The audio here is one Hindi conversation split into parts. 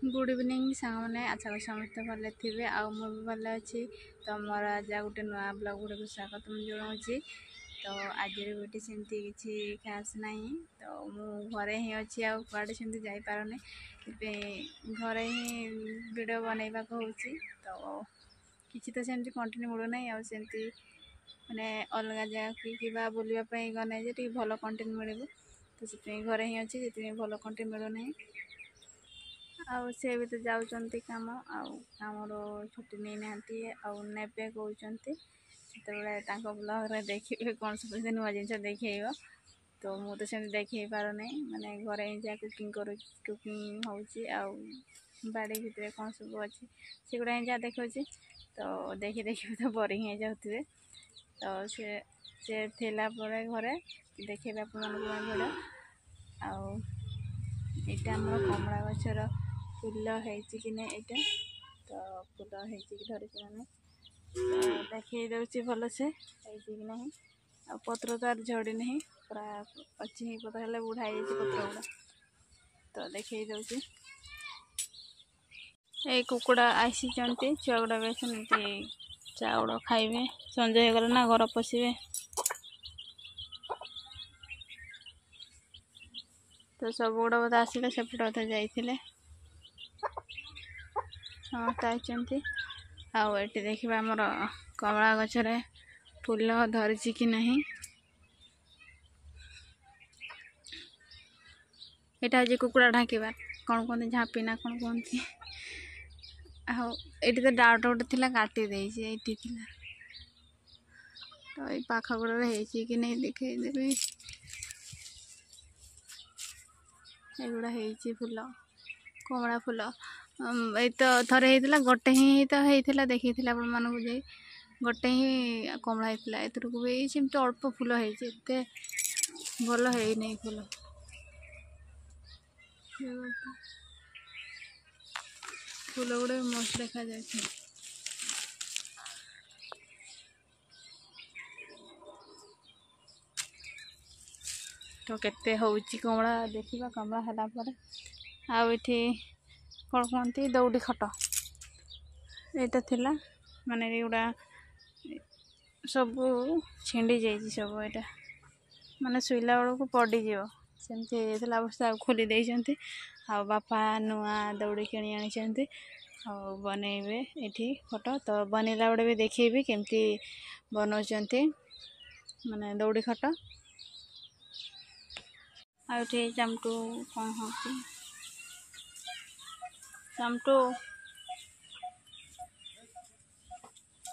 गुड इवनिंग सांगने आशा करी समस्त भले थे आउ भी भल अच्छी। तो मोर आज गोटे नुआ ब्लॉग गुड़े को स्वागत जनाऊँगी। तो आज गोटे सेमती किसी खास ना तो मु घरे ही अच्छी आड़े सेमती जापारे घरे ही वीडियो बनइबा हो। तो किसी तो सेमती कंटेंट मिलूना आमती मैंने अलग जगह कि बुलापी गने भल कंटेंट मिल। तो से घरे ही अच्छी से भल कंटेंट मिलूना आउ सी भी तो जाऊँच कम आमर छुट्टी नहीं ना ने कहते जो ब्लॉग देखिए कौन सब नुआ जिन देखे। तो मु तो सेम देखे पार ना माने घरे जहाँ कुकिंग कर कुकिंग हो बाड़ी भितर कौन सब अच्छी से गुड़ा जहाँ देखा। तो देखी देखी तो बोरिंग हो जाते। तो से थिला घरे देखे भिड़ आईटा आम कमला गचर फूल कि नहीं यहाँ। तो फूल धरिकी मैंने देखी दूसरी भल से कि नहीं आ पत्र तो झड़ी नहीं पूरा अच्छी पत्र हेल्ले बुढ़ा पत्र गुड़ा। तो देखी दूसरी ये कुकुड़ा आसी छुआ गुड़ा भी सेमती चाउल खाइबे संजय हो गला ना घर पशिबे। तो सब गुड़ा बोधे आसिले सेपटे बोधे जाइए समस्त आई। आउ ये देखा आमर कमला गचर फूल धरी कि नहीं। यहाँ हूँ कुकुड़ा ढाँकवा कौन कहते झाँपी ना कौन कहती। ये तो डाउट गोटे थी काटी ये तो ये पाख गुड़ा कि नहीं देखेदेवी एगुड़ा फूल कमला फूल ये तो थे होता गोटे ही तो होता देखी आपण मानक जाई गोटे ही कमला होता एथरक भी सेमती अल्प फूल होते भल है नहीं फूल फूल गुड़े मस्त देखा जाए। तो केते होउची कमला देखा कमला है आउ ये कौन कहती दौड़ी खट यहाँ थिला माने गुड़ा सब छिंडी जाइए सब यहाँ माने शुला बेलू पड़ज सेमती अवस्था खोली देते। आ बापा नुआ दौड़ी किणी आनी बनइबे ये खट तो बनइला बेड़े भी देखेबी केमती बनाऊँच माने दौड़ी खट आउटे चामटू कौन हो चामटू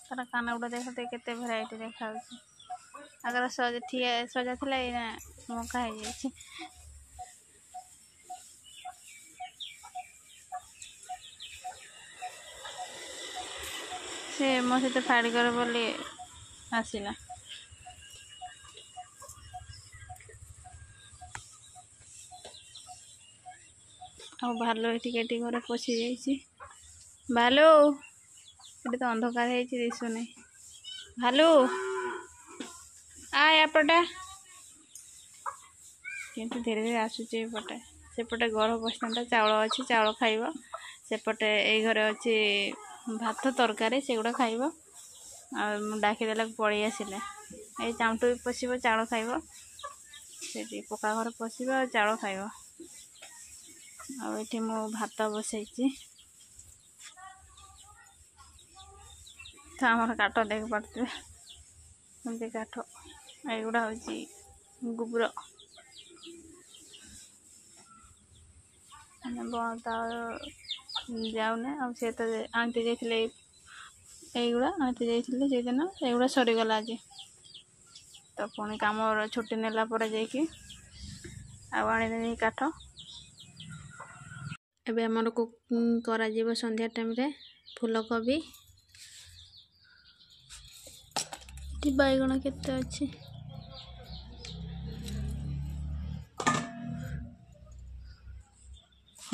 तार कान गुड़ा देखते केते भेराइटी देखा अगर सजा था ये मका हो जाए। से मो सहित फाड़ी कर बोली आसला आ भालू ये घरे पशि जा भालू ये तो अंधकार दिशुनी भालू आयापटे किंतु धीरे धीरे आसूचे पटे सेपटे घर बसता चाउल अच्छी चाउल खाइब सेपटे ये घरे अच्छी भात तरकारी से गुड़ा खाइब डाकिदेला पलि आसिले ये चामटू भी पशिब चाउल खाइब से पक्का घर पशिब चाउल खाइब आठी मु भात बसई तो आम काठ देख पारे एमती काठ युवा हूँ गोबर जाऊने आ से तो आंटी जाइए युवा आंटी जाइए से दिन युवा सरीगला आज। तो पुणी कम छुट्टी नेला जाकि आने काठ एबे हमर कुकिंग करा जीव संध्या टाइम रे फूलकोबी बैगण केते अच्छी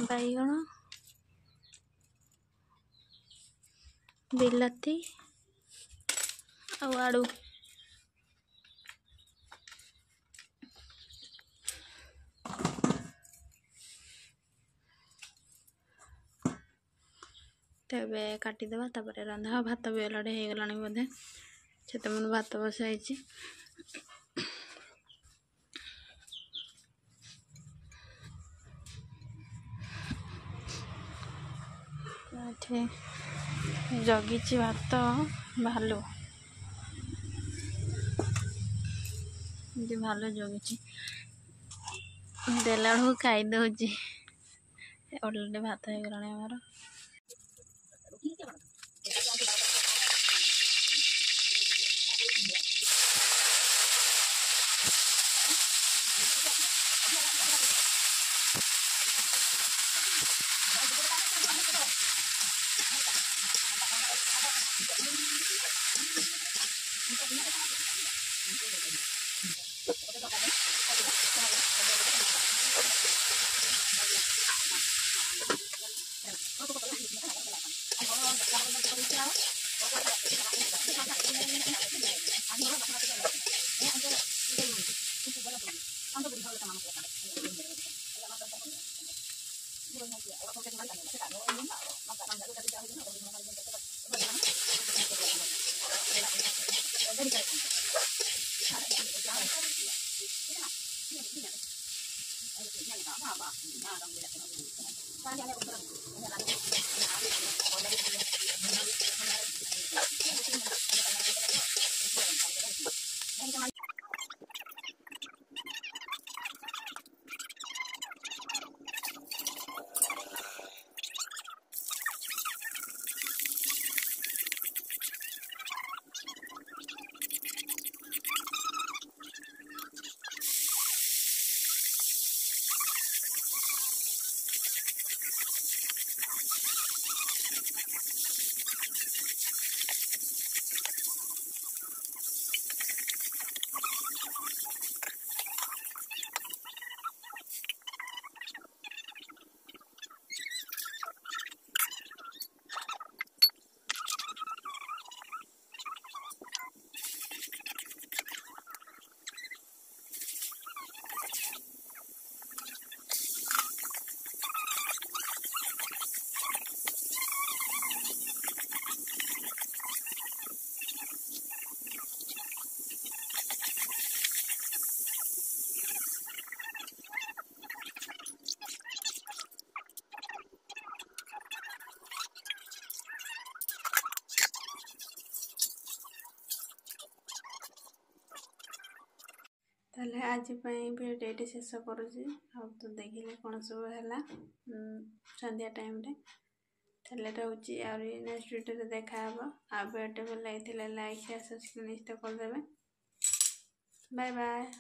बैगण बिलाती आड़ू तो ये काटिदेवा तापर रंधा भात भी अलरेडी हो गलानी बोधे से तुम भात बसाई जगी भात भालू भालू जगी देला बेलू खाई दौची अलरेडी भात हो गलानी आमर ताले आज भिडियो ये शेष करुँची तो देखिले कौन सब है संध्या टाइम रे ताले रोची आ नेक्स्ट वीडियो देखा आ वीडियो भल लगी लाइक शेयर सब्सक्राइब करदेवे बाय बाय।